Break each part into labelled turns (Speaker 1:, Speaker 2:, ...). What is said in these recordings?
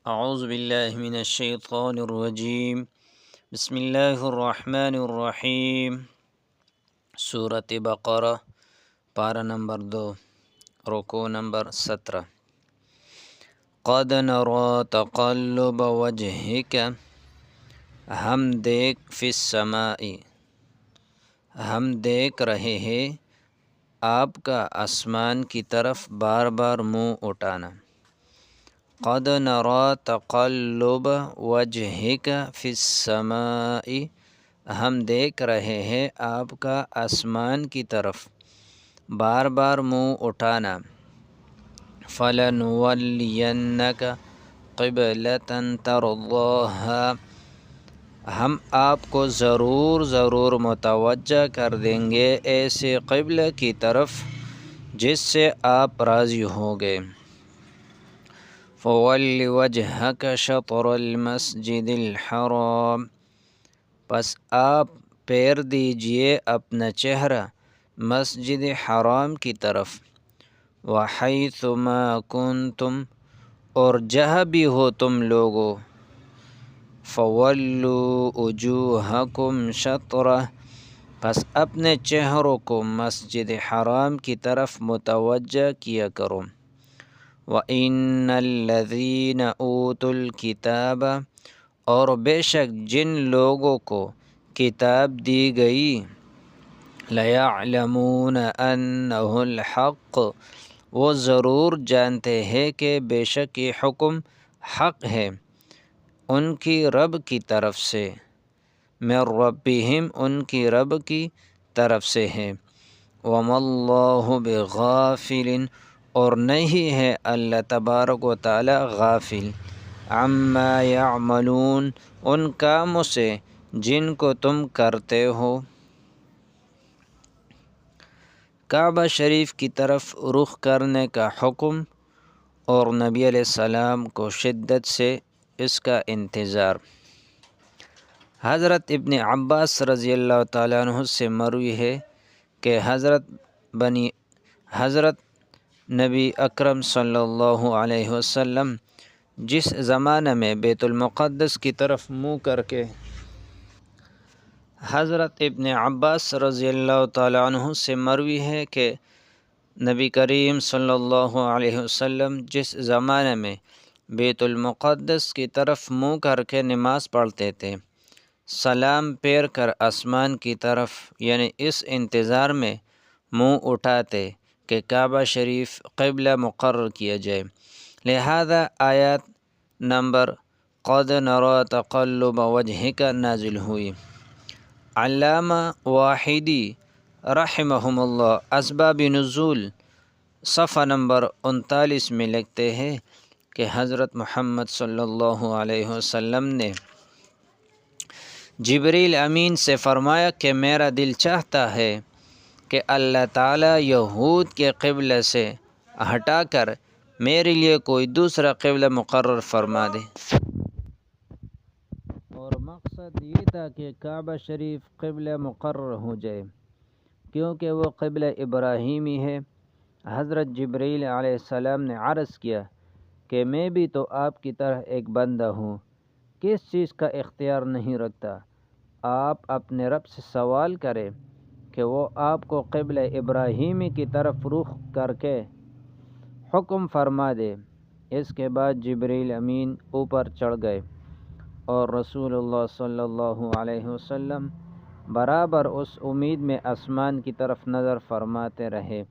Speaker 1: اعوذ باللہ من الشیطان الرجیم بسم اللہ الرحمن الرحیم سورۃ بقرہ پارہ نمبر 2 رکوع نمبر 17 قد نری تقلب وجہک ہم فی السماء ہم دیکھ رہے ہیں آپ کا آسمان کی طرف بار بار منہ اٹھانا۔ قد نری تقلب وجہک فی السماء ہم دیکھ رہے ہیں آپ کا آسمان کی طرف بار بار منہ اٹھانا۔ فلنولینک قبلۃ ترضاها ہم آپ کو ضرور متوجہ کر دیں گے ایسے قبلہ کی طرف جس سے آپ راضی ہو گئے۔ فَوَلِّ وَجْهَكَ شَطْرَ الْمَسْجِدِ الْحَرَامِ پس آپ پھیر دیجئے اپنا چہرہ مسجد حرام کی طرف۔ وَحَيْثُ مَا كُنْتُمْ اور جہاں بھی ہو تم لوگو۔ فَوَلُّوا وُجُوهَكُمْ شَطْرَهُ پس اپنے چہروں کو مسجد حرام کی طرف متوجہ کیا کرو۔ وَإِنَّ الَّذِينَ أُوتُوا الْكِتَابَ اور بے شک جن لوگوں کو کتاب دی گئی لَيَعْلَمُونَ أَنَّهُ الْحَقُّ وہ ضرور جانتے ہیں کہ بے شک یہ حکم حق ہے ان کی رب کی طرف سے، مِن ربہم ان کی رب کی طرف سے ہے۔ وَمَا اللَّهُ بِغَافِلٍ اور نہیں ہے اللہ تبارک و تعالی غافل، عَمَّا يَعْمَلُونَ ان کاموں سے جن کو تم کرتے ہو۔ کعبہ شریف کی طرف رخ کرنے کا حکم اور نبی علیہ السلام کو شدت سے اس کا انتظار۔ حضرت ابن عباس رضی اللہ تعالیٰ عنہ سے مروی ہے کہ حضرت نبی اکرم صلی اللہ علیہ وسلم جس زمانہ میں بیت المقدس کی طرف منہ کر کے حضرت ابن عباس رضی اللہ تعالیٰ عنہ سے مروی ہے کہ نبی کریم صلی اللہ علیہ وسلم جس زمانے میں بیت المقدس کی طرف منہ کر کے نماز پڑھتے تھے، سلام پھیر کر آسمان کی طرف یعنی اس انتظار میں منہ اٹھاتے کہ کعبہ شریف قبلہ مقرر کیا جائے، لہذا آیات نمبر قد نری تقلب وجہک نازل ہوئی۔ علامہ واحدی رحمہم اللہ اسباب نزول صفحہ نمبر 39 میں لکھتے ہیں کہ حضرت محمد صلی اللہ علیہ وسلم نے جبریل امین سے فرمایا کہ میرا دل چاہتا ہے کہ اللہ تعالیٰ یہود کے قبلہ سے ہٹا کر میرے لیے کوئی دوسرا قبلہ مقرر فرما دے، اور مقصد یہ تھا کہ کعبہ شریف قبلہ مقرر ہو جائے کیونکہ وہ قبلہ ابراہیمی ہے۔ حضرت جبریل علیہ السلام نے عرض کیا کہ میں بھی تو آپ کی طرح ایک بندہ ہوں، کس چیز کا اختیار نہیں رکھتا، آپ اپنے رب سے سوال کریں کہ وہ آپ کو قبلہ ابراہیمی کی طرف رخ کر کے حکم فرما دے۔ اس کے بعد جبریل امین اوپر چڑھ گئے اور رسول اللہ صلی اللہ علیہ وسلم برابر اس امید میں آسمان کی طرف نظر فرماتے رہے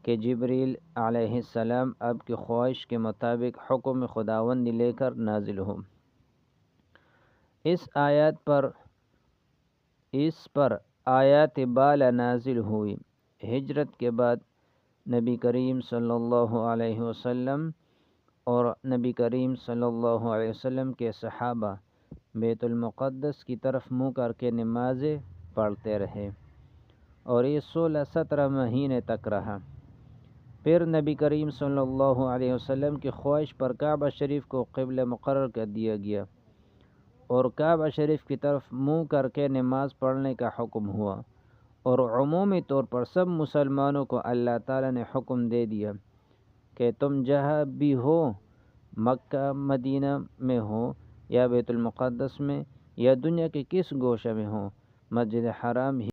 Speaker 1: کہ جبریل علیہ السلام اب کی خواہش کے مطابق حکم خداوندی لے کر نازل ہو۔ اس پر آیات بالا نازل ہوئی۔ ہجرت کے بعد نبی کریم صلی اللہ علیہ وسلم اور نبی کریم صلی اللہ علیہ وسلم کے صحابہ بیت المقدس کی طرف منہ کر کے نمازیں پڑھتے رہے اور یہ 16-17 مہینے تک رہا۔ پھر نبی کریم صلی اللہ علیہ وسلم کی خواہش پر کعبہ شریف کو قبلہ مقرر کر دیا گیا اور کعبہ شریف کی طرف منہ کر کے نماز پڑھنے کا حکم ہوا، اور عمومی طور پر سب مسلمانوں کو اللہ تعالیٰ نے حکم دے دیا کہ تم جہاں بھی ہو مکہ مدینہ میں ہوں یا بیت المقدس میں یا دنیا کے کس گوشے میں ہوں، مسجد حرام ہی